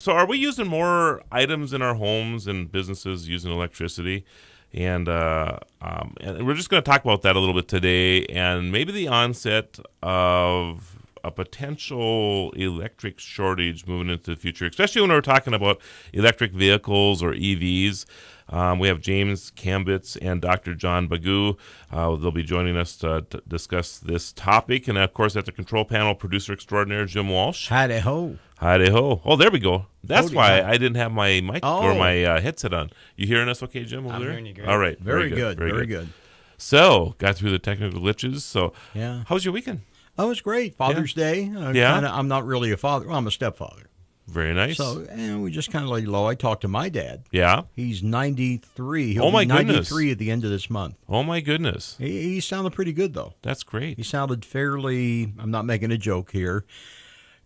So are we using more items in our homes and businesses using electricity? And we're just going to talk about that a little bit today, and maybe the onset of a potential electric shortage moving into the future, especially when we're talking about electric vehicles or EVs. We have James Kambitz and Dr. John Bagoo. They'll be joining us to discuss this topic. And, of course, at the control panel, producer extraordinaire Jim Walsh. Hi-de-ho. Hi-de-ho. Oh, there we go. That's Howdy, why hi. I didn't have my mic or my headset on. You hearing us okay, Jim? I'm hearing you great. All right. Very good. Very good. So, got through the technical glitches. So, Yeah. how was your weekend? Oh, it's great. Father's Day. Yeah. I'm not really a father. Well, I'm a stepfather. Very nice. So we just kind of lay low. I talked to my dad. Yeah. He's 93. He'll Oh, my be goodness. 93 at the end of this month. Oh, my goodness. He sounded pretty good, though. That's He great. sounded fairly, I'm not making a joke here,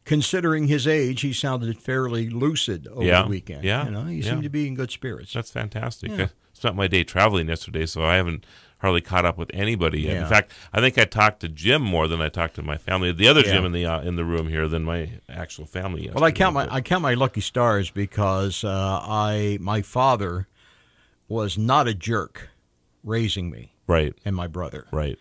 considering his age, he sounded fairly lucid over Yeah. the weekend. Yeah. He Yeah. seemed to be in good spirits. That's fantastic. Yeah. I spent my day traveling yesterday, so I haven't hardly caught up with anybody yet. Yeah. In fact, I think I talked to Jim more than I talked to my family, the other Yeah. Jim in the room here, than my actual family yesterday. Well, I count my lucky stars because my father was not a jerk raising me Right, and my brother. right.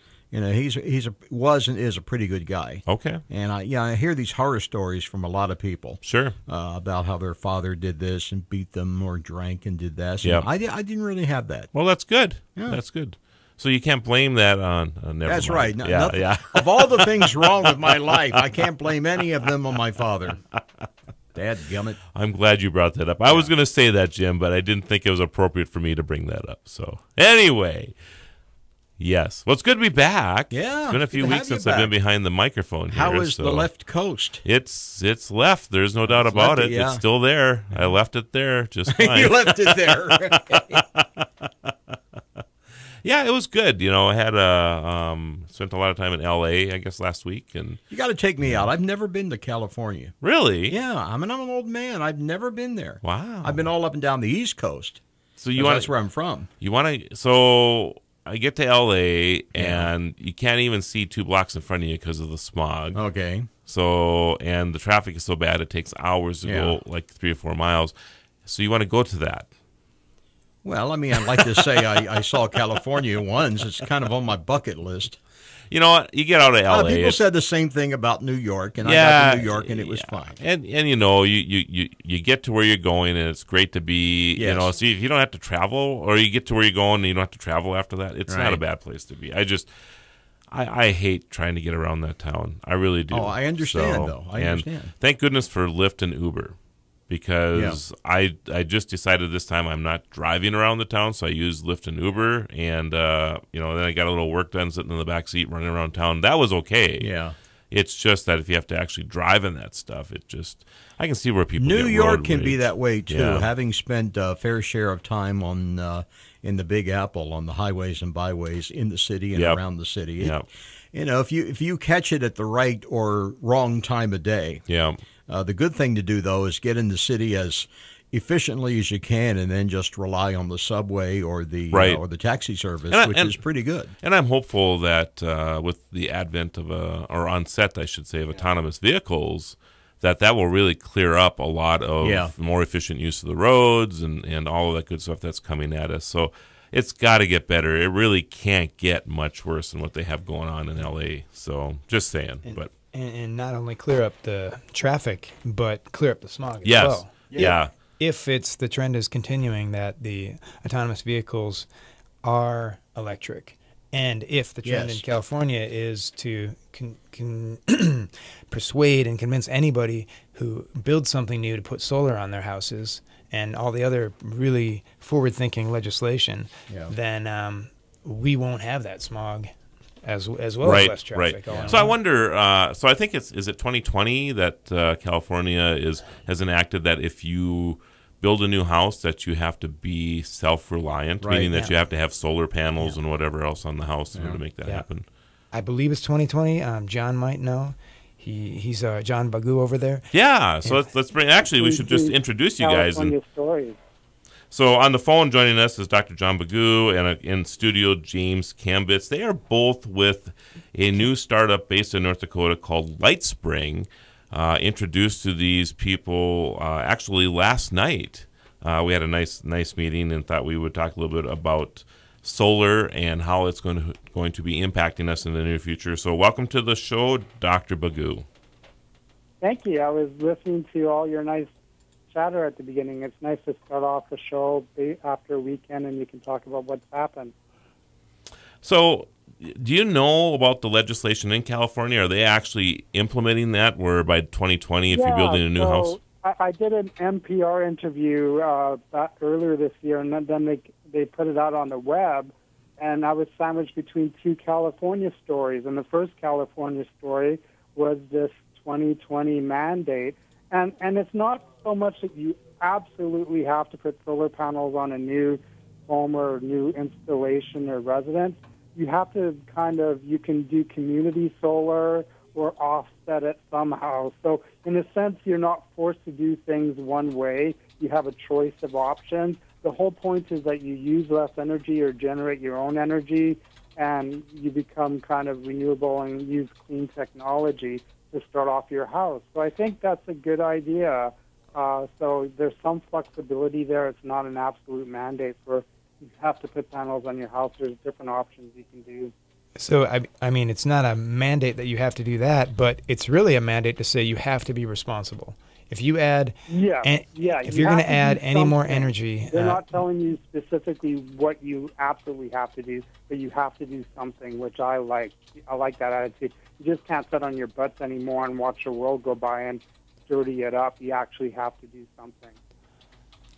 Was and is a pretty good guy. Okay, And I hear these horror stories from a lot of people sure. about how their father did this and beat them or drank and did that. So Yeah. I didn't really have that. Well, that's good. Yeah. That's good. So you can't blame that on never That's mind. right. Yeah, Nothing- yeah. Of all the things wrong with my life, I can't blame any of them on my father. Dadgummit. I'm glad you brought that up. I was going to say that, Jim, but I didn't think it was appropriate for me to bring that up. So anyway, yes. Well, it's good to be back. Yeah, It's been a few good to weeks have you since I've been back. behind the microphone here. How is so the left coast? It's left. There's no doubt about left it. it, yeah. It's still there. I left it there just fine. You left it there. Yeah, it was good. I had spent a lot of time in L.A. I guess last week, and You got to take me out. I've never been to California. really, Yeah, I'm an old man. I've never been there. wow. I've been all up and down the East Coast. So you want That's where I'm from. So I get to L.A. and you can't even see 2 blocks in front of you because of the smog. Okay. So, and the traffic is so bad it takes hours to go like 3 or 4 miles. So you want to go to that. Well, I'd like to say I saw California once. It's kind of on my bucket list. You know what? You get out of L.A. People it's- said the same thing about New York, and I got to New York, and it was fine. And you get to where you're going, and it's great to be. Yes. See, if you don't have to travel, or you get to where you're going, and you don't have to travel after that, it's not a Right. bad place to be. I hate trying to get around that town. I really do. Oh, I understand, though. I understand. Thank goodness for Lyft and Uber, because I just decided this time I'm not driving around the town, so I use Lyft and Uber, and then I got a little work done sitting in the back seat running around town. That was okay. Yeah. It's just that if you have to actually drive in that stuff, I can see where people New get York road can be rage. that way, too. Yeah. Having spent a fair share of time in the Big Apple, on the highways and byways in the city and Yep. around the city. Yep. If you catch it at the right or wrong time of day, Yeah. the good thing to do, though, is get in the city as efficiently as you can, and then just rely on the subway or the Right. or the taxi service, And which is pretty good. And I'm hopeful that with the advent of or onset, I should say, of autonomous vehicles, that will really clear up a lot of more efficient use of the roads and all of that good stuff that's coming at us. So it's got to get better. It really can't get much worse than what they have going on in L.A. So just saying. But And not only clear up the traffic, but clear up the smog as yes, well. yeah. If the trend is continuing that the autonomous vehicles are electric, and if the trend in California is to persuade and convince anybody who builds something new to put solar on their houses and all the other really forward-thinking legislation, then we won't have that smog as well as less traffic. Right. So I wonder. So I think is it 2020 that California has enacted that if you build a new house that you have to be self-reliant, Right. meaning that you have to have solar panels and whatever else on the house in order to make that happen. I believe it's 2020. John might know. He's John Bagoo over there. Yeah. So let's bring. Actually, we should just introduce you guys. California stories. So on the phone joining us is Dr. John Bagoo and in studio James Kambitz. They are both with a new startup based in North Dakota called LightSpring. introduced to these people actually last night. We had a nice meeting and thought we would talk a little bit about solar and how it's going to be impacting us in the near future. So welcome to the show, Dr. Bagoo. Thank you. I was listening to all your nice chatter at the beginning. It's nice to start off the show after a weekend and you can talk about what's happened. So do you know about the legislation in California? Are they actually implementing that where by 2020 if you're building a new house? I did an NPR interview earlier this year, and then they put it out on the web, and I was sandwiched between two California stories. And the first California story was this 2020 mandate. And it's not so much that you absolutely have to put solar panels on a new home or new installation or residence. You have to you can do community solar or offset it somehow. So in a sense, you're not forced to do things one way. You have a choice of options. The whole point is that you use less energy or generate your own energy, and you become kind of renewable and use clean technology to start off your house. So I think that's a good idea. So there's some flexibility there. It's not an absolute mandate for you have to put panels on your house. There's different options you can do. So, I mean, it's not a mandate that you have to do that, but it's really a mandate to say you have to be responsible. If you add, if you're going to add any more energy, they're not telling you specifically what you absolutely have to do, but you have to do something, which I like. I like that attitude. You just can't sit on your butts anymore and watch the world go by and dirty it up. You actually have to do something.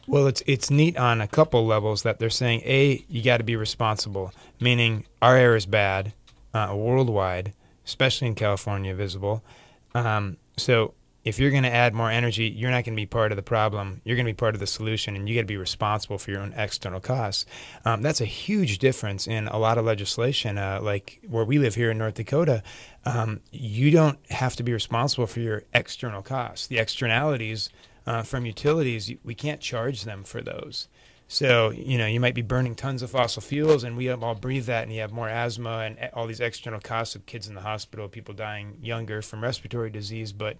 Well, it's neat on a couple levels that they're saying, A, you got to be responsible, meaning our air is bad worldwide, especially in California, visible. So if you're going to add more energy, you're not going to be part of the problem. You're going to be part of the solution, and you got to be responsible for your own external costs. That's a huge difference in a lot of legislation. Like where we live here in North Dakota, you don't have to be responsible for your external costs. The externalities from utilities, we can't charge them for those. So, you might be burning tons of fossil fuels, and we all breathe that, and you have more asthma and all these external costs of kids in the hospital, people dying younger from respiratory disease, but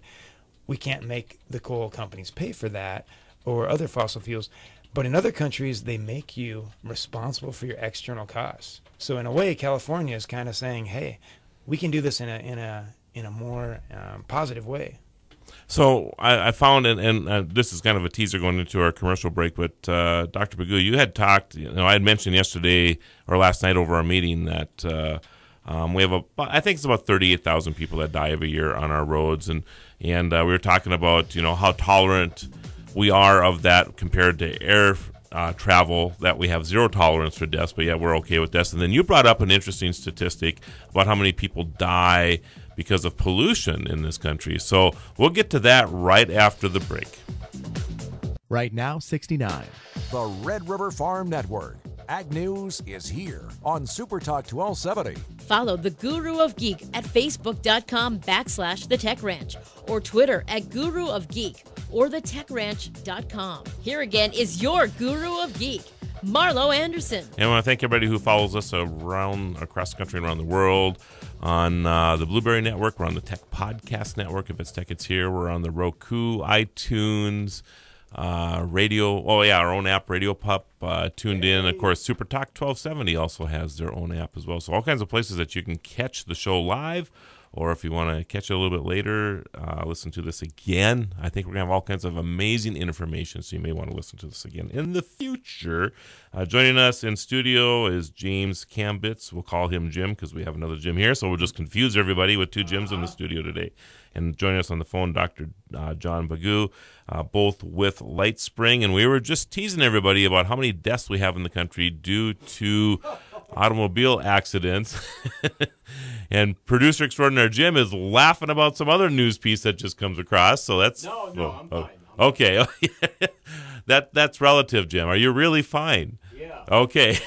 we can't make the coal companies pay for that or other fossil fuels. But in other countries, they make you responsible for your external costs. So in a way, California is kind of saying, hey, we can do this in a more positive way. So I found, and this is kind of a teaser going into our commercial break, but Dr. Bagoo, you had talked, I had mentioned yesterday or last night over our meeting that we have I think it's about 38,000 people that die every year on our roads, and we were talking about how tolerant we are of that compared to air travel, that we have zero tolerance for deaths, but yet we're okay with deaths. And then you brought up an interesting statistic about how many people die because of pollution in this country. So we'll get to that right after the break. Right now, 69. The Red River Farm Network. Ag News is here on SuperTalk 1270. Follow the Guru of Geek at Facebook.com/The Tech Ranch or Twitter at Guru of Geek or TheTechRanch.com. Here again is your Guru of Geek, Marlo Anderson. And I want to thank everybody who follows us across the country and around the world on the Blueberry Network. We're on the Tech Podcast Network. If it's Tech, it's here. We're on the Roku, iTunes, radio. Oh, yeah, our own app, Radio Pup, tuned in. Of course, SuperTalk 1270 also has their own app as well. So all kinds of places that you can catch the show live, or if you want to catch it a little bit later, listen to this again. I think we're going to have all kinds of amazing information, so you may want to listen to this again in the future. Joining us in studio is James Cambitz. We'll call him Jim because we have another Jim here, so we'll just confuse everybody with two Jims in the studio today. And joining us on the phone, Dr. John Bagoo, both with Lightspring. And we were just teasing everybody about how many deaths we have in the country due to automobile accidents. And producer extraordinaire Jim is laughing about some other news piece that just comes across. So that's I'm fine. Okay. That's relative, Jim. Are you really fine? Yeah. Okay.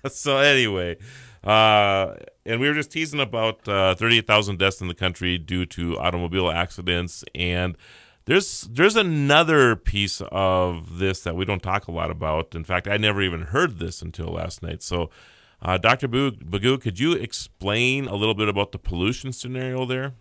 So anyway, and we were just teasing about 38,000 deaths in the country due to automobile accidents, and there's another piece of this that we don't talk a lot about. In fact, I never even heard this until last night. So, Dr. Bagoo, could you explain a little bit about the pollution scenario there?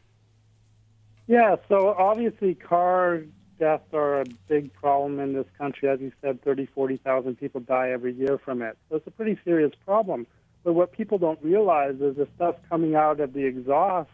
Yeah, so obviously car deaths are a big problem in this country. As you said, 40,000 people die every year from it. So it's a pretty serious problem. But what people don't realize is the stuff coming out of the exhaust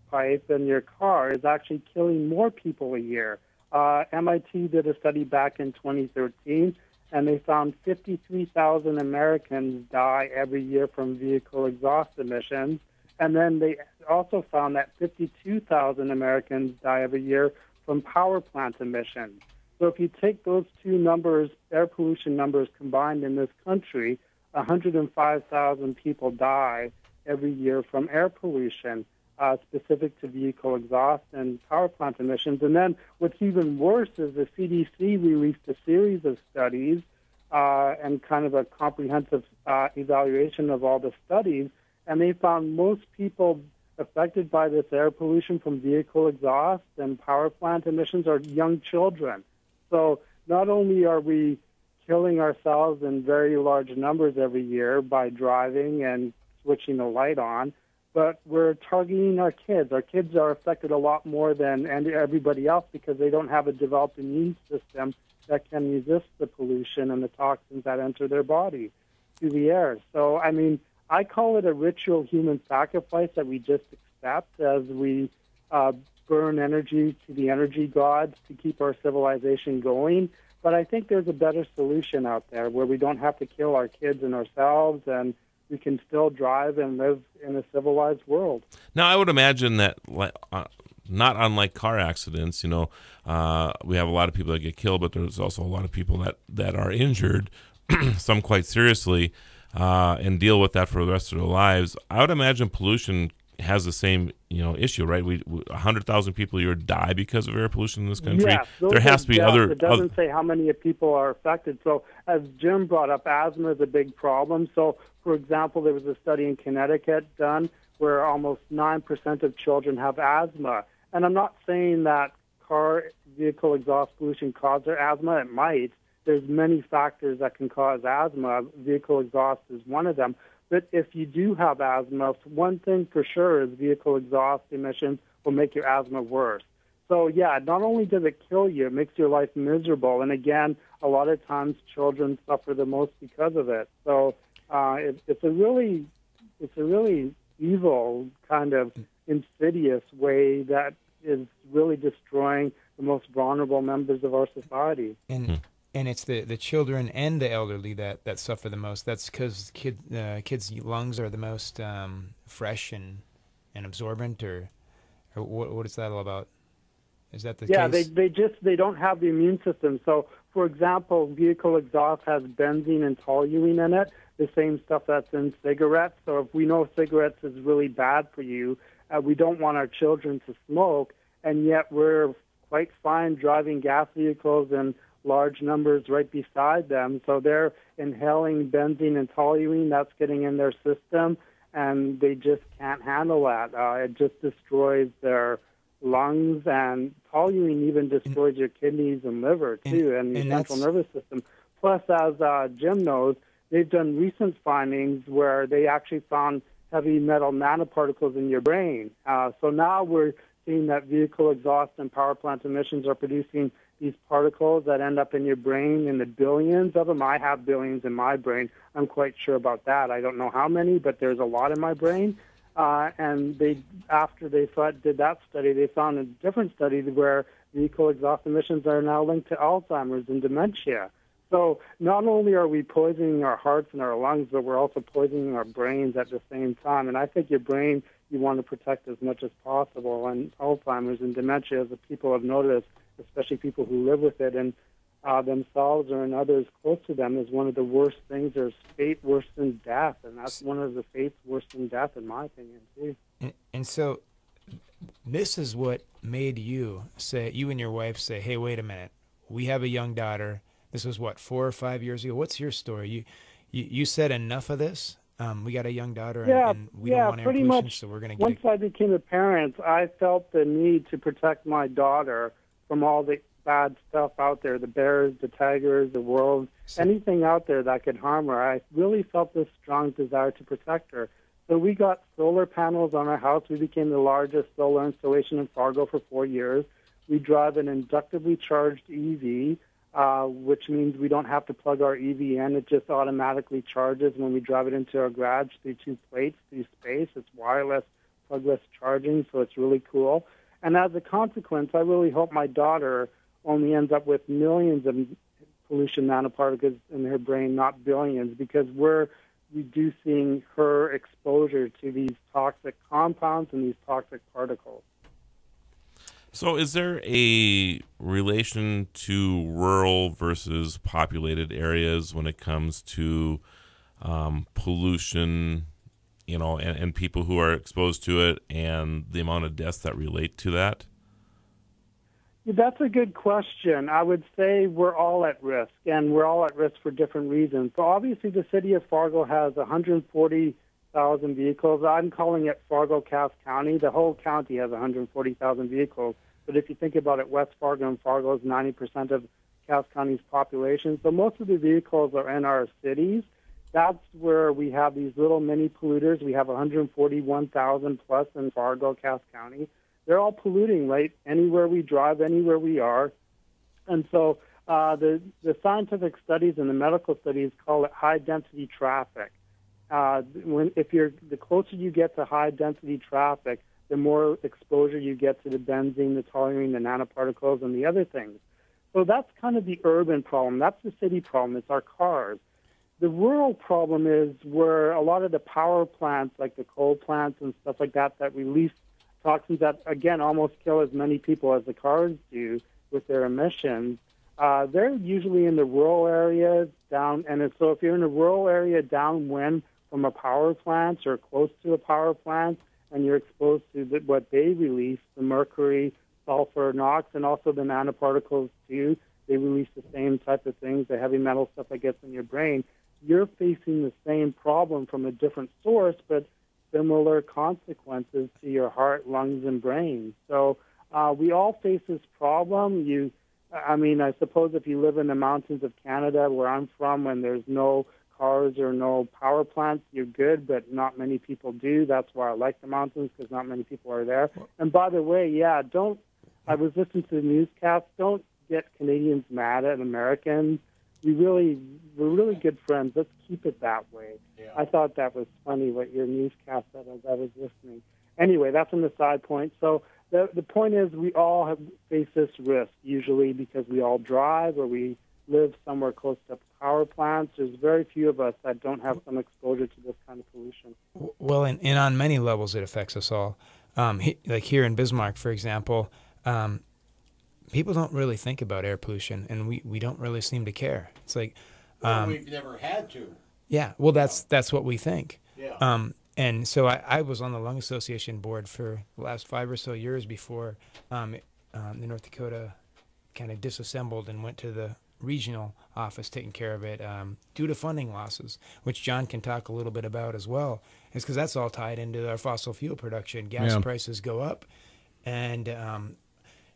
pipe in your car is actually killing more people a year. MIT did a study back in 2013, and they found 53,000 Americans die every year from vehicle exhaust emissions. And then they also found that 52,000 Americans die every year from power plant emissions. So if you take those two numbers, air pollution numbers combined in this country, 105,000 people die every year from air pollution, specific to vehicle exhaust and power plant emissions. And then what's even worse is the CDC released a series of studies and kind of a comprehensive evaluation of all the studies, and they found most people affected by this air pollution from vehicle exhaust and power plant emissions are young children. So not only are we killing ourselves in very large numbers every year by driving and switching the light on, but we're targeting our kids. Our kids are affected a lot more than everybody else because they don't have a developed immune system that can resist the pollution and the toxins that enter their body through the air. So, I mean, I call it a ritual human sacrifice that we just accept as we burn energy to the energy gods to keep our civilization going. But I think there's a better solution out there where we don't have to kill our kids and ourselves, and we can still drive and live in a civilized world. Now, I would imagine that, not unlike car accidents, we have a lot of people that get killed, but there's also a lot of people that are injured, some quite seriously, and deal with that for the rest of their lives. I would imagine pollution has the same, issue, right? 100,000 people a year die because of air pollution in this country. Yes, there has to be other. It doesn't say how many people are affected. So, as Jim brought up, asthma is a big problem. So, for example, there was a study in Connecticut done where almost 9% of children have asthma. And I'm not saying that car vehicle exhaust pollution causes asthma. It might. There's many factors that can cause asthma. Vehicle exhaust is one of them. But if you do have asthma, one thing for sure is vehicle exhaust emissions will make your asthma worse. So, yeah, not only does it kill you, it makes your life miserable. And, again, a lot of times children suffer the most because of it. So it's a really evil, kind of insidious way that is really destroying the most vulnerable members of our society. And it's the children and the elderly that suffer the most. That's because kids' lungs are the most fresh and absorbent, or what is that all about? Is that the case? Yeah, they don't have the immune system. So, for example, vehicle exhaust has benzene and toluene in it, the same stuff that's in cigarettes. So if we know cigarettes is really bad for you, we don't want our children to smoke, and yet we're quite fine driving gas vehicles and large numbers right beside them. So they're inhaling benzene and toluene. That's getting in their system, and they just can't handle that. It just destroys their lungs, and toluene even destroys your kidneys and liver, too, and your central nervous system. Plus, as Jim knows, they've done recent findings where they actually found heavy metal nanoparticles in your brain. So now we're seeing that vehicle exhaust and power plant emissions are producing these particles that end up in your brain in the billions of them. I have billions in my brain. I'm quite sure about that. I don't know how many, but there's a lot in my brain. And after they did that study, they found a different study where vehicle exhaust emissions are now linked to Alzheimer's and dementia. So not only are we poisoning our hearts and our lungs, but we're also poisoning our brains at the same time. And I think your brain you want to protect as much as possible. And Alzheimer's and dementia, as the people have noticed, especially people who live with it and themselves or and others close to them, is one of the worst things. There's fate worse than death, and that's one of the fates worse than death, in my opinion, too. And so this is what made you and your wife say, hey, wait a minute, we have a young daughter. This was, 4 or 5 years ago? What's your story? You said enough of this? We got a young daughter, and we don't want air pollution, much, so we're going to get once I became a parent, I felt the need to protect my daughter from all the bad stuff out there, the bears, the tigers, the wolves, anything out there that could harm her. I really felt this strong desire to protect her. So we got solar panels on our house. We became the largest solar installation in Fargo for 4 years. We drive an inductively charged EV, which means we don't have to plug our EV in. It just automatically charges when we drive it into our garage through 2 plates, through space. It's wireless, plugless charging, so it's really cool. And as a consequence, I really hope my daughter only ends up with millions of pollution nanoparticles in her brain, not billions, because we're reducing her exposure to these toxic compounds and these toxic particles. So is there a relation to rural versus populated areas when it comes to pollution, and people who are exposed to it and the amount of deaths that relate to that? That's a good question. I would say we're all at risk, and we're all at risk for different reasons. So obviously the city of Fargo has 140,000 vehicles. I'm calling it Fargo-Cass County. The whole county has 140,000 vehicles. But if you think about it, West Fargo and Fargo is 90% of Cass County's population. So most of the vehicles are in our cities. That's where we have these little mini polluters. We have 141,000 plus in Fargo, Cass County. They're all polluting, right? Anywhere we drive, anywhere we are. And so the scientific studies and the medical studies call it high-density traffic. The closer you get to high-density traffic, the more exposure you get to the benzene, the toluene, the nanoparticles, and the other things. So that's kind of the urban problem. That's the city problem. It's our cars. The rural problem is where a lot of the power plants, like the coal plants and stuff like that, that release toxins that, again, almost kill as many people as the cars do with their emissions. They're usually in the rural areas down, and so if you're in a rural area downwind from a power plant or close to a power plant, and you're exposed to what they release, the mercury, sulfur, NOx, and also the nanoparticles too, they release the same type of things, the heavy metal stuff that gets in your brain. You're facing the same problem from a different source, but similar consequences to your heart, lungs, and brain. So we all face this problem. I suppose if you live in the mountains of Canada, where I'm from, and there's no cars or no power plants, you're good, but not many people do. That's why I like the mountains, because not many people are there. And by the way, I was listening to the newscast. Don't get Canadians mad at Americans. We're really good friends. Let's keep it that way. Yeah. I thought that was funny what your newscast said as I was listening. Anyway, that's an aside point. So the point is we all face this risk usually because we all drive or we live somewhere close to power plants. There's very few of us that don't have some exposure to this kind of pollution. Well, and on many levels it affects us all. Like here in Bismarck, for example, people don't really think about air pollution, and we don't really seem to care. It's like we've never had to. Yeah, well, that's what we think. Yeah. And so I was on the Lung Association board for the last 5 or so years before the North Dakota kind of disassembled and went to the regional office taking care of it due to funding losses, which John can talk a little bit about as well. It's because that's all tied into our fossil fuel production. Gas prices go up, and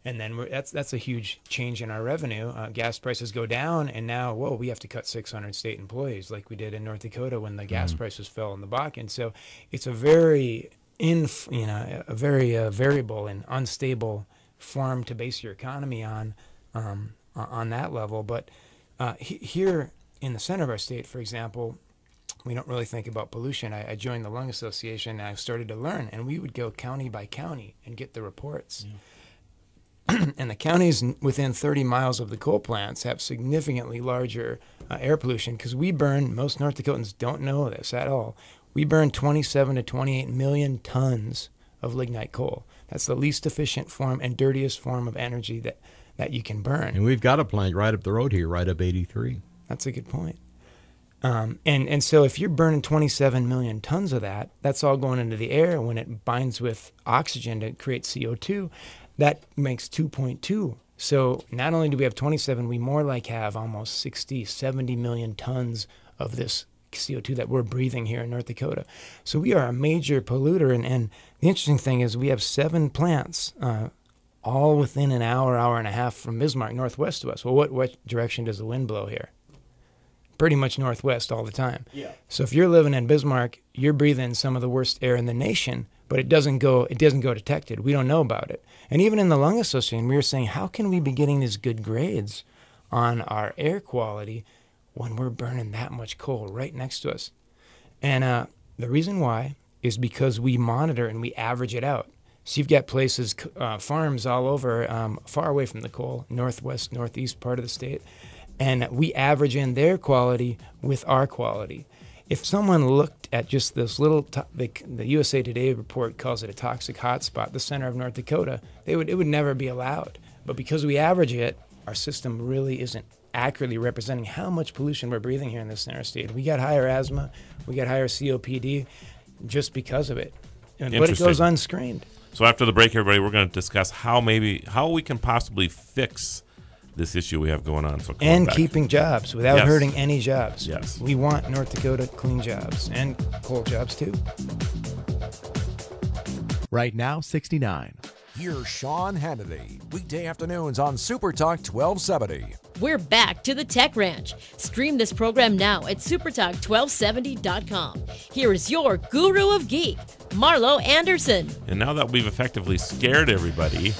then that's a huge change in our revenue. Gas prices go down, and now, we have to cut 600 state employees like we did in North Dakota when the gas prices fell in the Bakken. So it's a very variable and unstable farm to base your economy on that level. But here in the center of our state, for example, we don't really think about pollution. I joined the Lung Association, and I started to learn, and we would go county by county and get the reports. Yeah. And the counties within 30 miles of the coal plants have significantly larger air pollution because most North Dakotans don't know this at all, we burn 27 to 28 million tons of lignite coal. That's the least efficient form and dirtiest form of energy that you can burn. And we've got a plant right up the road here, right up 83. That's a good point. And so if you're burning 27 million tons of that, that's all going into the air. When it binds with oxygen to create CO2, that makes 2.2. So not only do we have 27, we more like have almost 60, 70 million tons of this CO2 that we're breathing here in North Dakota. So we are a major polluter. And the interesting thing is we have 7 plants all within an hour and a half from Bismarck, northwest of us. Well, what direction does the wind blow here? pretty much northwest all the time. Yeah. So if you're living in Bismarck, you're breathing some of the worst air in the nation, but it doesn't go detected. We don't know about it. And even in the Lung Association, we were saying, how can we be getting these good grades on our air quality when we're burning that much coal right next to us? And the reason why is because we monitor and we average it out. So you've got places, farms all over, far away from the coal, northwest, northeast part of the state, and we average in their quality with our quality. If someone looked at just this little, the USA Today report calls it a toxic hotspot, the center of North Dakota, it would never be allowed. But because we average it, our system really isn't accurately representing how much pollution we're breathing here in this center state. We got higher asthma, we got higher COPD just because of it. But it goes unscreened. So after the break, everybody, we're going to discuss how we can possibly fix this issue we have going on. So and keeping jobs without hurting any jobs. Yes. We want North Dakota clean jobs and coal jobs too. Right now, 69. Here's Sean Hannity, weekday afternoons on SuperTalk 1270. We're back to the Tech Ranch. Stream this program now at supertalk1270.com. Here is your guru of geek, Marlo Anderson. And now that we've effectively scared everybody,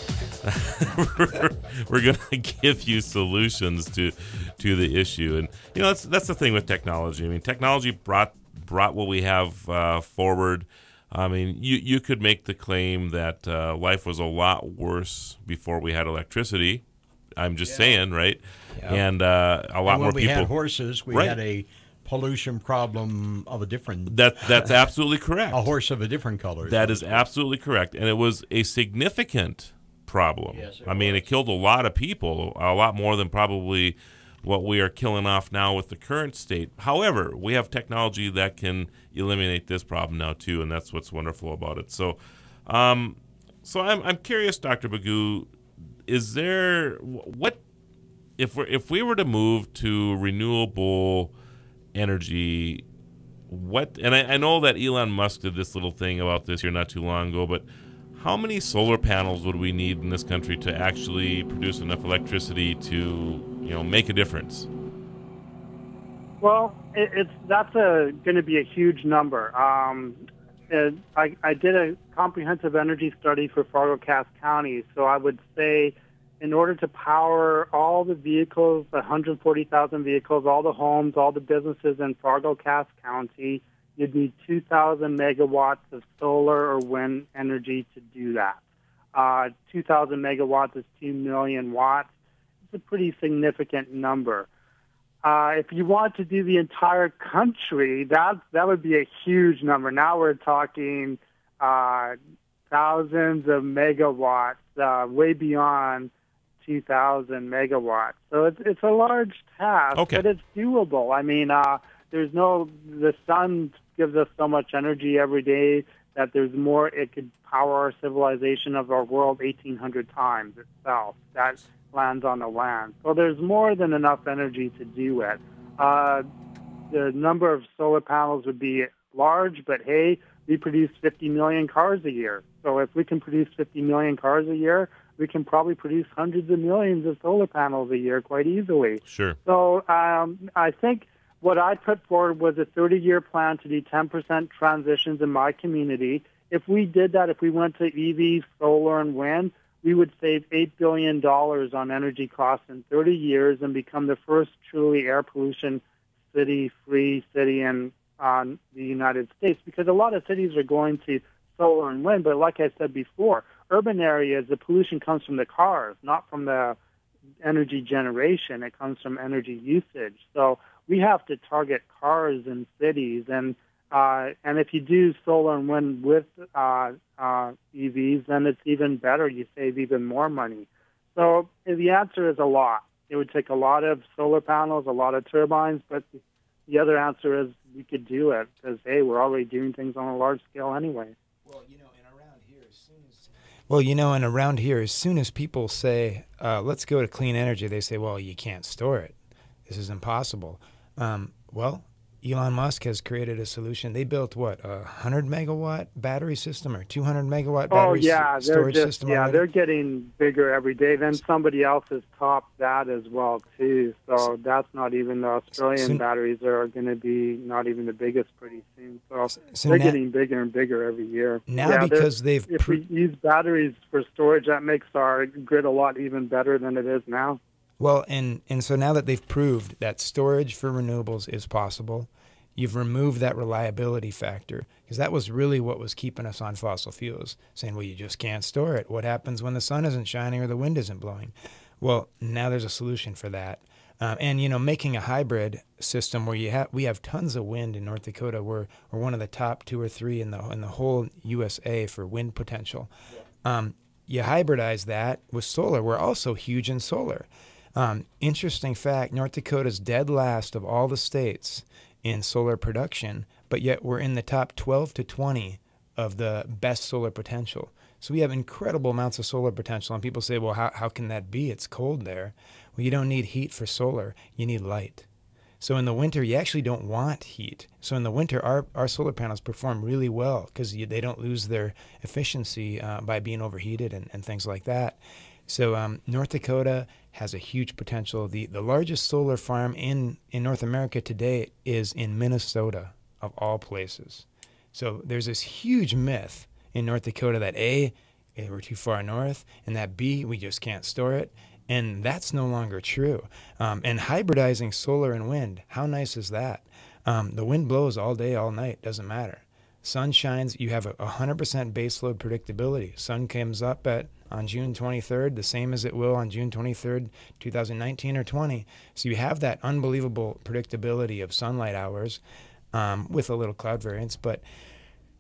we're going to give you solutions to the issue. And that's the thing with technology. I mean, technology brought what we have forward. I mean, you could make the claim that life was a lot worse before we had electricity. I'm just saying, right? Yeah. And a lot more people. When we had horses, we had a pollution problem of a different. That's absolutely correct. A horse of a different color. That is absolutely correct, and it was a significant problem. Yes, I mean, it killed a lot of people, a lot more than probably what we are killing off now with the current state. However, we have technology that can eliminate this problem now too, and that's what's wonderful about it. So, I'm curious, Dr. Bagoo, is there what if we were to move to renewable energy? What, and I know that Elon Musk did this little thing about this here not too long ago, but how many solar panels would we need in this country to actually produce enough electricity to, make a difference? Well, that's going to be a huge number. I did a comprehensive energy study for Fargo-Cass County, so I would say in order to power all the vehicles, 140,000 vehicles, all the homes, all the businesses in Fargo-Cass County, you'd need 2,000 megawatts of solar or wind energy to do that. 2,000 megawatts is 2 million watts. It's a pretty significant number. If you want to do the entire country, that would be a huge number. Now we're talking thousands of megawatts, way beyond 2,000 megawatts. So it's a large task, but it's doable. I mean, the sun gives us so much energy every day that there's more. It could power our civilization of our world 1,800 times itself. That lands on the land. So there's more than enough energy to do it. The number of solar panels would be large, but hey, we produce 50 million cars a year. So if we can produce 50 million cars a year, we can probably produce hundreds of millions of solar panels a year quite easily. Sure. So I think what I put forward was a 30-year plan to do 10% transitions in my community. If we did that, if we went to EVs, solar, and wind, we would save $8 billion on energy costs in 30 years and become the first truly air pollution free city in the United States. Because a lot of cities are going to solar and wind, but like I said before, urban areas, the pollution comes from the cars, not from the energy generation. It comes from energy usage. So we have to target cars in cities, and if you do solar and wind with EVs, then it's even better. You save even more money. So the answer is a lot. It would take a lot of solar panels, a lot of turbines, but the other answer is we could do it because, hey, we're already doing things on a large scale anyway. Well, and around here, as soon as people say, let's go to clean energy, they say, well, you can't store it. This is impossible. Well, Elon Musk has created a solution. They built what, 100 megawatt battery system or 200 megawatt battery storage system already? They're getting bigger every day. Then somebody else has topped that as well too. So that's not even the Australian batteries are going to be not even the biggest pretty soon. So they're getting bigger and bigger every year. Now because if we use batteries for storage, that makes our grid a lot even better than it is now. Well, and so now that they've proved that storage for renewables is possible, you've removed that reliability factor, because that was really what was keeping us on fossil fuels, saying, well, you just can't store it. What happens when the sun isn't shining or the wind isn't blowing? Well, now there's a solution for that. And, you know, making a hybrid system where we have tons of wind in North Dakota. We're one of the top 2 or 3 in the whole USA for wind potential. You hybridize that with solar. We're also huge in solar. Interesting fact, North Dakota's dead last of all the states in solar production, but yet we're in the top 12 to 20 of the best solar potential. So we have incredible amounts of solar potential. And people say, well, how can that be? It's cold there. Well, you don't need heat for solar. You need light. So in the winter, you actually don't want heat. So in the winter, our solar panels perform really well because they don't lose their efficiency by being overheated and things like that. So North Dakota has a huge potential. The largest solar farm in North America today is in Minnesota, of all places. So there's this huge myth in North Dakota that A, we're too far north, and that B, we just can't store it. And that's no longer true. And hybridizing solar and wind, how nice is that? The wind blows all day, all night, doesn't matter. Sun shines, you have 100% baseload predictability. Sun comes up on June 23rd, the same as it will on June 23rd, 2019 or 20. So you have that unbelievable predictability of sunlight hours with a little cloud variance.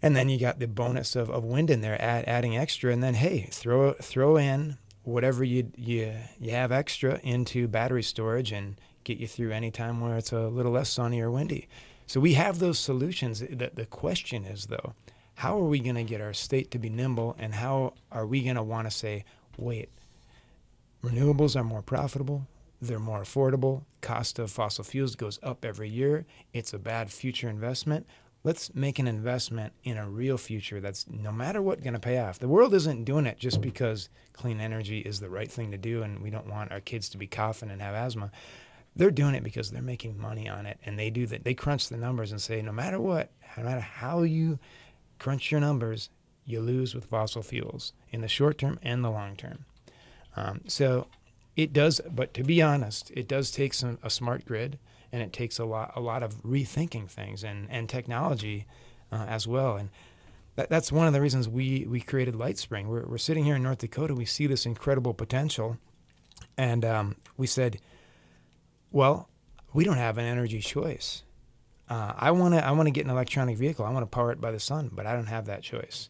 And then you got the bonus of wind in there, adding extra. And then, hey, throw in whatever you have extra into battery storage and get you through any time where it's a little less sunny or windy. So we have those solutions. The question is, though, how are we going to get our state to be nimble, and how are we going to want to say, wait, renewables are more profitable, they're more affordable, cost of fossil fuels goes up every year, it's a bad future investment. Let's make an investment in a real future that's no matter what going to pay off. The world isn't doing it just because clean energy is the right thing to do and we don't want our kids to be coughing and have asthma. They're doing it because they're making money on it, and they do that. They crunch the numbers and say, no matter what, no matter how you crunch your numbers, you lose with fossil fuels in the short term and the long term. So it does, but to be honest, it does take a smart grid, and it takes a lot of rethinking things and technology as well. And that's one of the reasons we created LightSpring. We're sitting here in North Dakota. We see this incredible potential, and we said, well, we don't have an energy choice. I want to get an electronic vehicle. I want to power it by the sun, but I don't have that choice.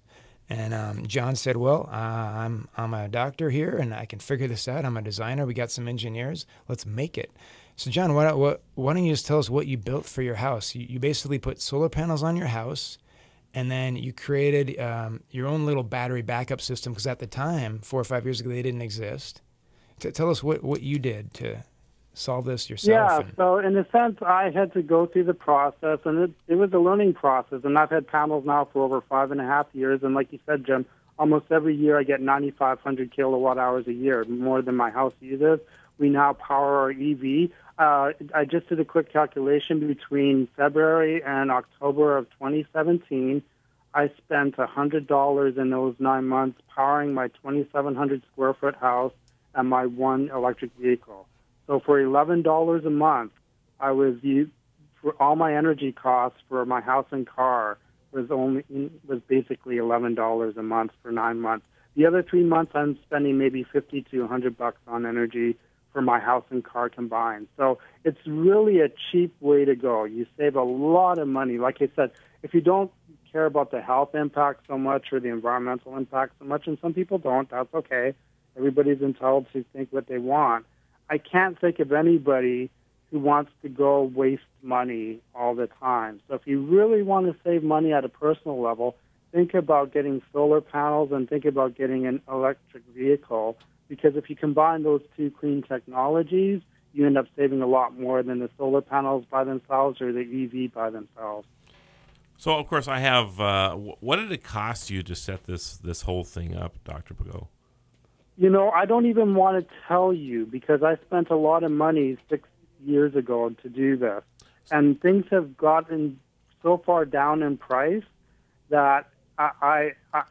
And John said, well, I'm a doctor here, and I can figure this out. I'm a designer. We got some engineers. Let's make it. So, John, why don't you just tell us what you built for your house? You basically put solar panels on your house, and then you created your own little battery backup system, because at the time, 4 or 5 years ago, they didn't exist. Tell us what you did to solve this yourself. Yeah, so in a sense, I had to go through the process, and it was a learning process, and I've had panels now for over 5.5 years, and like you said, Jim, almost every year I get 9,500 kilowatt hours a year, more than my house uses. We now power our EV. I just did a quick calculation between February and October of 2017. I spent $100 in those 9 months powering my 2,700 square foot house and my one electric vehicle. So for $11 a month, I was for all my energy costs for my house and car was basically $11 a month for 9 months. The other 3 months, I'm spending maybe $50 to $100 on energy for my house and car combined. So it's really a cheap way to go. You save a lot of money. Like I said, if you don't care about the health impact so much or the environmental impact so much, and some people don't, that's okay. Everybody's entitled to think what they want. I can't think of anybody who wants to go waste money all the time. So if you really want to save money at a personal level, think about getting solar panels and think about getting an electric vehicle, because if you combine those two clean technologies, you end up saving a lot more than the solar panels by themselves or the EV by themselves. So, of course, I have. What did it cost you to set this whole thing up, Dr. Pago? You know, I don't even want to tell you because I spent a lot of money 6 years ago to do this. And things have gotten so far down in price that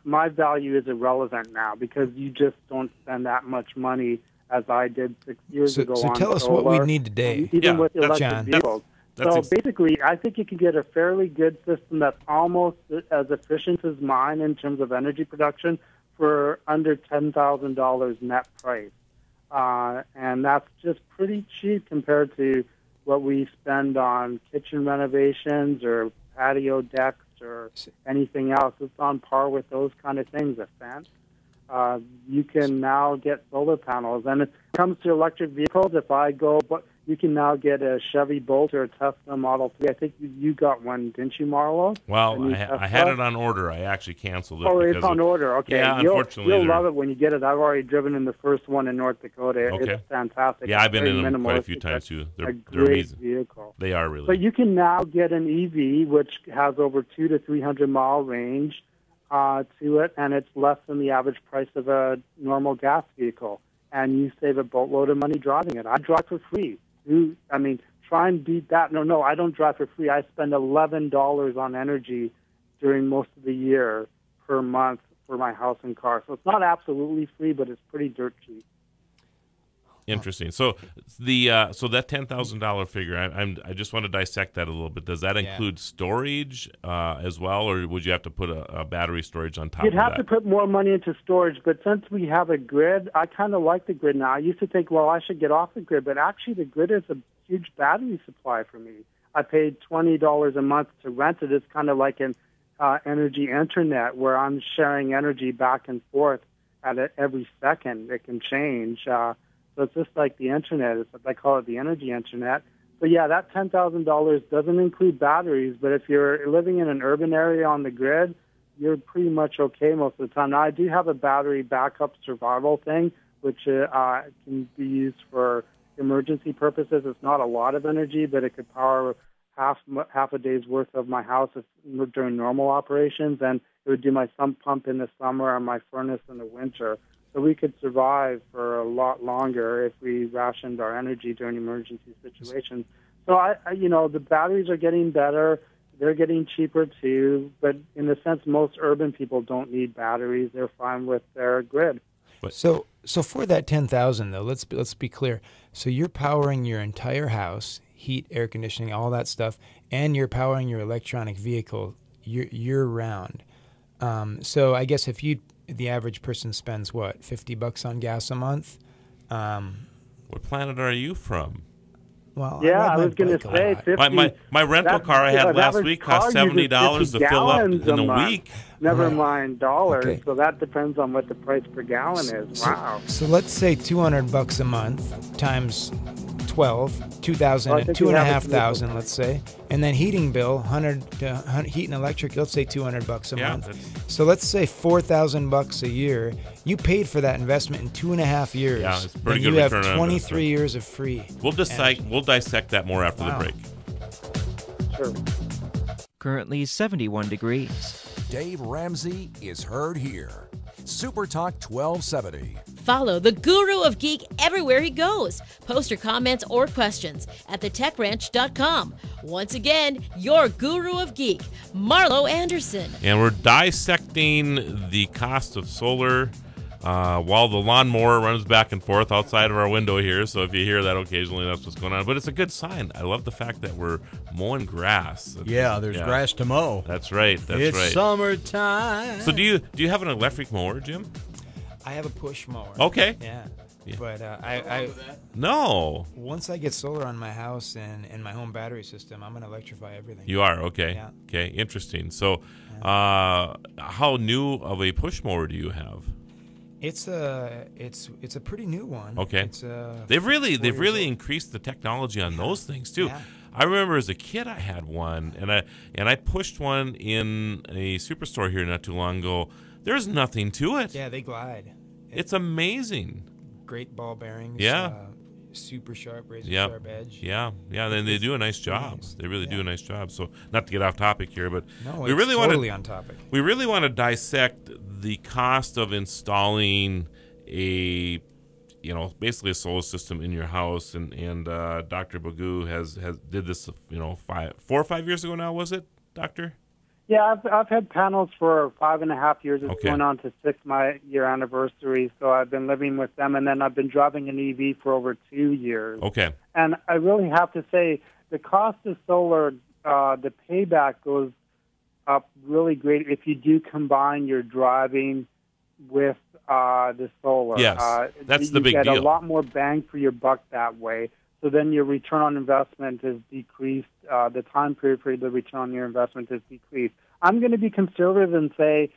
my value is irrelevant now because you just don't spend that much money as I did 6 years ago. So on tell us solar, what we need today. even with electric John. vehicles. So basically, I think you can get a fairly good system that's almost as efficient as mine in terms of energy production for under $10,000 net price. And that's just pretty cheap compared to what we spend on kitchen renovations or patio decks or anything else. It's on par with those kind of things, a fence. You can now get solar panels. And it comes to electric vehicles, if I go, but you can now get a Chevy Bolt or a Tesla Model 3. I think you got one, didn't you, Marlo? Well, I had it on order. I actually canceled it. Oh, it's on order. Okay. Yeah, unfortunately. You'll love it when you get it. I've already driven in the first one in North Dakota. Okay. It's fantastic. Yeah, I've been Very in them quite a minimalistic. few times, too. They're great amazing. Vehicle. They are really. But you can now get an EV, which has over 200 to 300 mile range to it, and it's less than the average price of a normal gas vehicle. And you save a boatload of money driving it. I drive for free. Try and beat that. No, I don't drive for free. I spend $11 on energy during most of the year per month for my house and car. So it's not absolutely free, but it's pretty dirt cheap. Interesting. So that $10,000 figure, I just want to dissect that a little bit. Does that include storage as well, or would you have to put a battery storage on top of that? You'd have to put more money into storage, but since we have a grid, I kind of like the grid now. I used to think, well, I should get off the grid, but actually the grid is a huge battery supply for me. I paid $20 a month to rent it. It's kind of like an energy internet where I'm sharing energy back and forth at every second. It can change. So it's just like the internet. I call it the energy internet. But yeah, that $10,000 doesn't include batteries. But if you're living in an urban area on the grid, you're pretty much okay most of the time. Now, I do have a battery backup survival thing, which can be used for emergency purposes. It's not a lot of energy, but it could power half a day's worth of my house during normal operations, and it would do my sump pump in the summer and my furnace in the winter. So we could survive for a lot longer if we rationed our energy during emergency situations. So the batteries are getting better. They're getting cheaper too. But in a sense, most urban people don't need batteries. They're fine with their grid. So for that $10,000 though, let's be clear. So you're powering your entire house, heat, air conditioning, all that stuff, and you're powering your electronic vehicle year round. So I guess the average person spends what, $50 on gas a month? What planet are you from? Well, yeah, I was going to say 50. My rental car I had last week cost $70 to fill up in a week. Never mind dollars. Okay. So that depends on what the price per gallon is. Wow. So let's say $200 a month times 12, 2,000, $2,500, let's say, and then heating bill, heat and electric, let's say $200 a month. So let's say $4,000 a year. You paid for that investment in 2.5 years. Yeah, it's pretty good. You have 23 years of free. We'll dissect that more after the break. Sure. Currently 71 degrees. Dave Ramsey is heard here. SuperTalk 1270. Follow the Guru of Geek everywhere he goes. Post your comments or questions at thetechranch.com. Once again, your Guru of Geek, Marlo Anderson. And we're dissecting the cost of solar while the lawnmower runs back and forth outside of our window here. So if you hear that occasionally, that's what's going on. But it's a good sign. I love the fact that we're mowing grass. There's grass to mow. That's right. It's summertime. So do you have an electric mower, Jim? I have a push mower. Okay. Yeah. But no. Once I get solar on my house and my home battery system, I'm going to electrify everything. You are? Okay. Yeah. Okay, interesting. So how new of a push mower do you have? It's a pretty new one. Okay. They've really increased the technology on those things too. Yeah. I remember as a kid I had one, and I pushed one in a superstore here not too long ago. There's nothing to it. Yeah, they glide. It's amazing. Great ball bearings. Yeah. super sharp, razor Yep. sharp edge. Yeah, yeah. Then they do a nice job. nice. They really do Yeah. a nice job. So, not to get off topic here, but No, we it's really totally want on topic. we really want to dissect the cost of installing a, basically a solar system in your house. And Dr. Bagoo has did this, 4 or 5 years ago now, was it, Doctor? Yeah, I've had panels for 5.5 years. It's Okay. going on to 6-year anniversary. So I've been living with them, and then I've been driving an EV for over 2 years. Okay. And I really have to say, the cost of solar, the payback goes up really great if you do combine your driving with the solar. Yes, that's the big You get deal. a lot more bang for your buck that way. So then your return on investment is decreased. The time period for the return on your investment is decreased. I'm going to be conservative and say,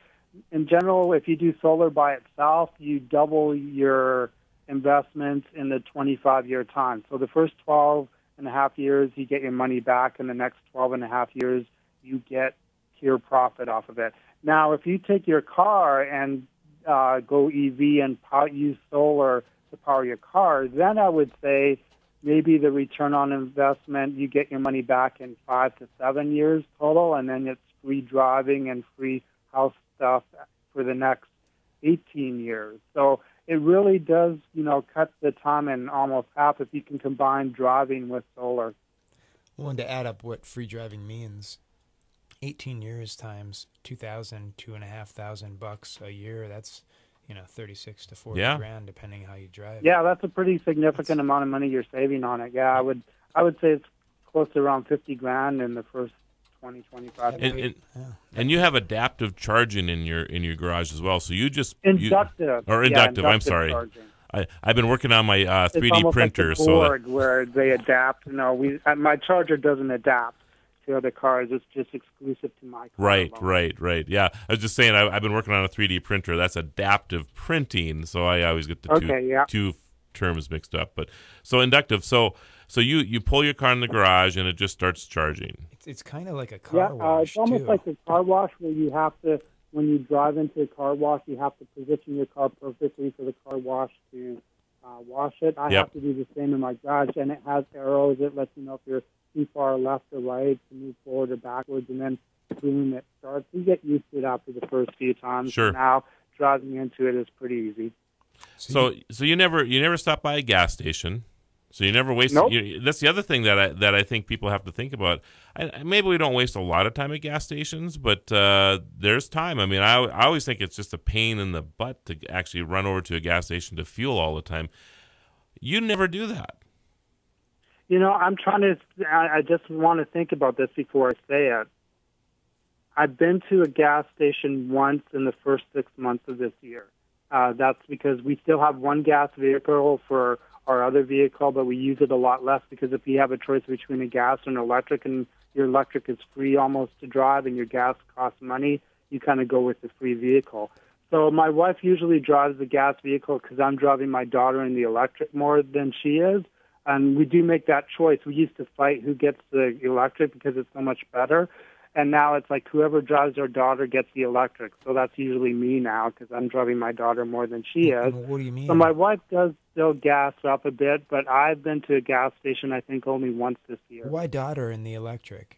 in general, if you do solar by itself, you double your investment in the 25-year time. So the first 12.5 years, you get your money back, and the next 12.5 years, you get pure profit off of it. Now, if you take your car and go EV and use solar to power your car, then I would say maybe the return on investment, you get your money back in 5 to 7 years total, and then it's free driving and free house stuff for the next 18 years. So it really does, cut the time in almost half if you can combine driving with solar. I wanted to add up what free driving means. 18 years times $2,500 a year. That's 36 to 40 Yeah. grand, depending how you drive. Yeah, that's a pretty significant amount of money you're saving on it. Yeah, I would say it's close to around 50 grand in the first 20, 25 years. And you have adaptive charging in your garage as well. So you just Inductive. inductive. I'm sorry. Charging. I've been working on my It's 3D almost printer. like the So Borg, where they adapt. My charger doesn't adapt to other cars. It's just exclusive to my car. right. Yeah, I was just saying I've been working on a 3D printer. That's adaptive printing. So I always get the two terms mixed up. But so inductive. So you pull your car in the garage and it just starts charging. It's kind of like a car wash, it's almost like a car wash where you have to, when you drive into a car wash, you have to position your car perfectly for the car wash to wash it. I have to do the same in my garage, and it has arrows. It lets you know if you're too far left or right to move forward or backwards, and then boom, it starts. You get used to it after the first few times. Sure. Now driving into it is pretty easy. So you never stop by a gas station. So you never waste. Nope. That's the other thing that I think people have to think about. Maybe we don't waste a lot of time at gas stations, but there's time. I mean, I always think it's just a pain in the butt to actually run over to a gas station to fuel all the time. You never do that. I'm trying to. I just want to think about this before I say it. I've been to a gas station once in the first 6 months of this year. That's because we still have one gas vehicle for our other vehicle, but we use it a lot less because if you have a choice between a gas and electric, and your electric is free almost to drive and your gas costs money, you kind of go with the free vehicle. So my wife usually drives the gas vehicle because I'm driving my daughter in the electric more than she is, and we do make that choice. We used to fight who gets the electric because it's so much better. And now it's like whoever drives our daughter gets the electric. So that's usually me now because I'm driving my daughter more than she is. What do you mean? So my wife does still gas up a bit, but I've been to a gas station, I think, only once this year. Why daughter in the electric?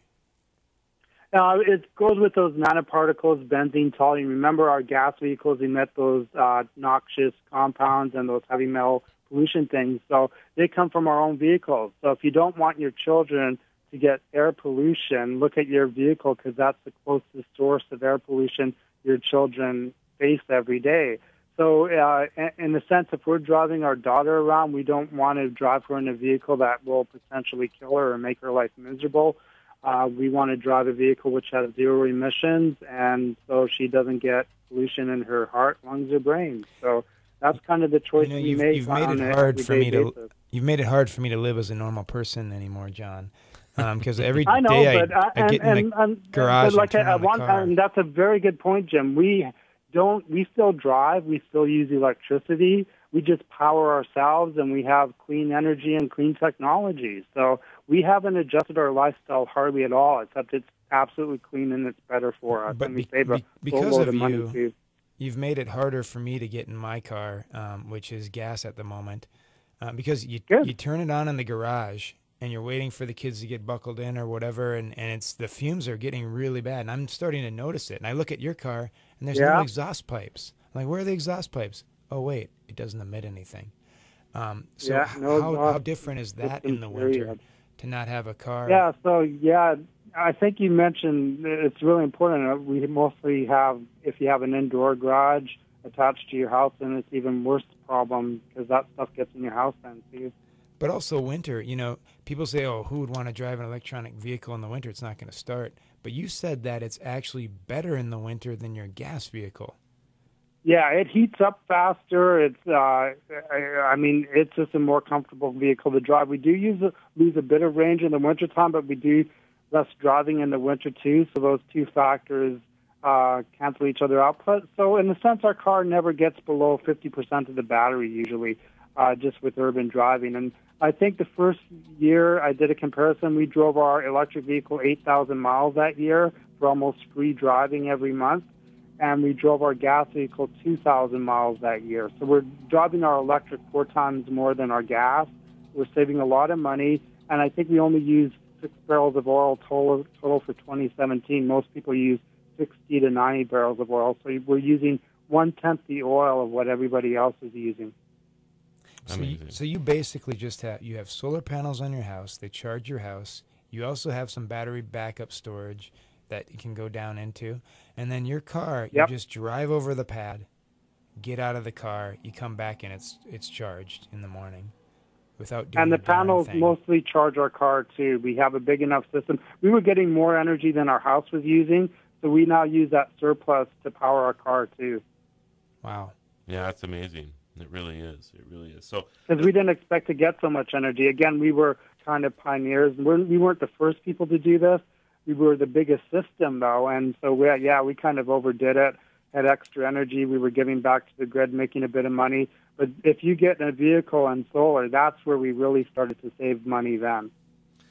It goes with those nanoparticles, benzene, toluene. Remember, our gas vehicles emit those noxious compounds and those heavy metal pollution things. So they come from our own vehicles. So if you don't want your children to get air pollution, look at your vehicle because that's the closest source of air pollution your children face every day. So in a sense, if we're driving our daughter around, we don't want to drive her in a vehicle that will potentially kill her or make her life miserable. We want to drive a vehicle which has zero emissions, and so she doesn't get pollution in her heart, lungs, or brain. So that's kind of the choice we make. You've made it hard for me to. You've made it hard for me to live as a normal person anymore, John. Because every I know, day but I get in the garage and turn on the car. And that's a very good point, Jim. We still drive. We still use electricity. We just power ourselves, and we have clean energy and clean technology. So we haven't adjusted our lifestyle hardly at all, except it's absolutely clean and it's better for us. But and we save a because load of money you, too. You've made it harder for me to get in my car, which is gas at the moment. because you turn it on in the garage and you're waiting for the kids to get buckled in or whatever, and it's the fumes are getting really bad, and I'm starting to notice it. And I look at your car, and there's no exhaust pipes. I'm like, where are the exhaust pipes? Oh, wait, it doesn't emit anything. How different is that in the winter to not have a car? Yeah, so, I think you mentioned it's really important. We mostly have, if you have an indoor garage attached to your house, then it's even worse problem because that stuff gets in your house then too. But also winter, people say, oh, who would want to drive an electronic vehicle in the winter? It's not going to start. But you said that it's actually better in the winter than your gas vehicle. Yeah, it heats up faster. It's, it's just a more comfortable vehicle to drive. We do lose a bit of range in the wintertime, but we do less driving in the winter too. So those two factors cancel each other out. So in a sense, our car never gets below 50% of the battery usually, just with urban driving. And I think the first year I did a comparison, we drove our electric vehicle 8,000 miles that year for almost free driving every month. And we drove our gas vehicle 2,000 miles that year. So we're driving our electric 4 times more than our gas. We're saving a lot of money. And I think we only use 6 barrels of oil total for 2017. Most people use 60 to 90 barrels of oil. So we're using 1/10 the oil of what everybody else is using. So you basically just have solar panels on your house. They charge your house. You also have some battery backup storage that you can go down into. And then your car, you just drive over the pad, get out of the car, you come back and it's charged in the morning without doing And the panels mostly charge our car too. We have a big enough system. We were getting more energy than our house was using, so we now use that surplus to power our car too. Wow. Yeah, that's amazing. It really is. It really is. So, because we didn't expect to get so much energy. Again, we were kind of pioneers. We weren't the first people to do this. We were the biggest system, though, and so we kind of overdid it, had extra energy. We were giving back to the grid, making a bit of money. But if you get in a vehicle and solar, that's where we really started to save money then,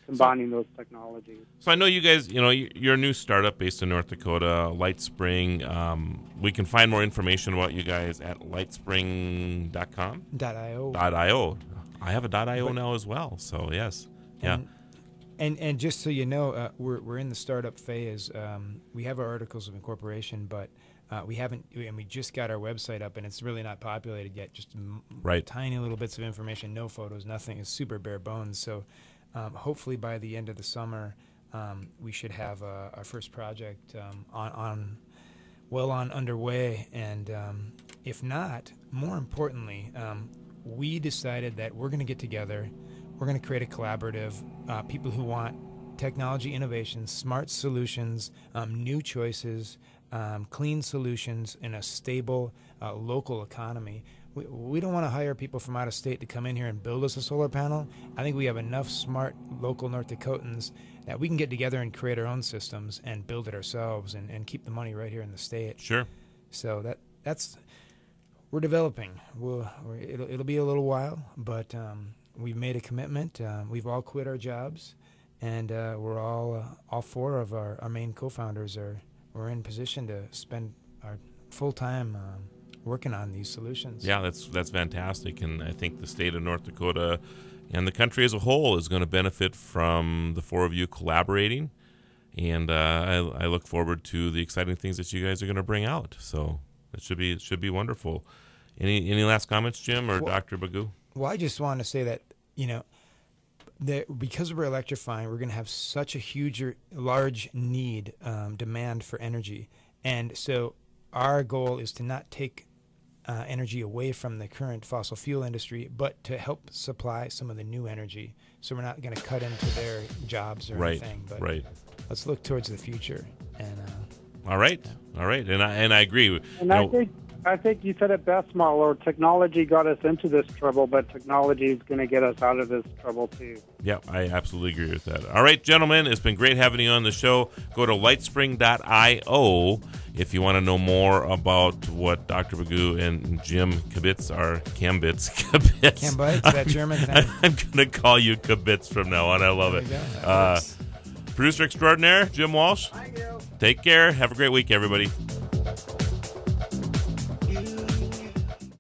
combining those technologies. So I know you guys, you're a new startup based in North Dakota, Lightspring. We can find more information about you guys at lightspring.com? .io. I have a .io now as well, so yes. Yeah. And just so you know, we're in the startup phase. We have our articles of incorporation, but we haven't, and we just got our website up, and it's really not populated yet. Just tiny little bits of information, no photos, nothing. It's super bare bones. So hopefully by the end of the summer, we should have our first project underway. And if not, more importantly, we decided that we're going to get together. We're going to create a collaborative, people who want technology innovations, smart solutions, new choices, clean solutions in a stable local economy. We don't want to hire people from out of state to come in here and build us a solar panel. I think we have enough smart local North Dakotans that we can get together and create our own systems and build it ourselves and keep the money right here in the state. Sure. So that's we're developing. It'll be a little while, but we've made a commitment. We've all quit our jobs, and we're all 4 of our main co-founders we're in position to spend our full time working on these solutions. Yeah, that's fantastic, and I think the state of North Dakota and the country as a whole is going to benefit from the 4 of you collaborating, and I look forward to the exciting things that you guys are going to bring out. So it should be wonderful. Any last comments, Jim or Dr. Bagoo? Well, I just want to say that, because we're electrifying, we're going to have such a large need, demand for energy. And so our goal is to not take energy away from the current fossil fuel industry, but to help supply some of the new energy. So we're not going to cut into their jobs or anything. But let's look towards the future. And All right. And I agree. And I think you said it best, Marlo. Technology got us into this trouble, but technology is going to get us out of this trouble, too. Yeah, I absolutely agree with that. All right, gentlemen, it's been great having you on the show. Go to lightspring.io if you want to know more about what Dr. Bagoo and Jim Kibitz are. Kambitz, that German thing. I'm going to call you Kibitz from now on. I love it. Producer extraordinaire, Jim Walsh. Thank you. Take care. Have a great week, everybody.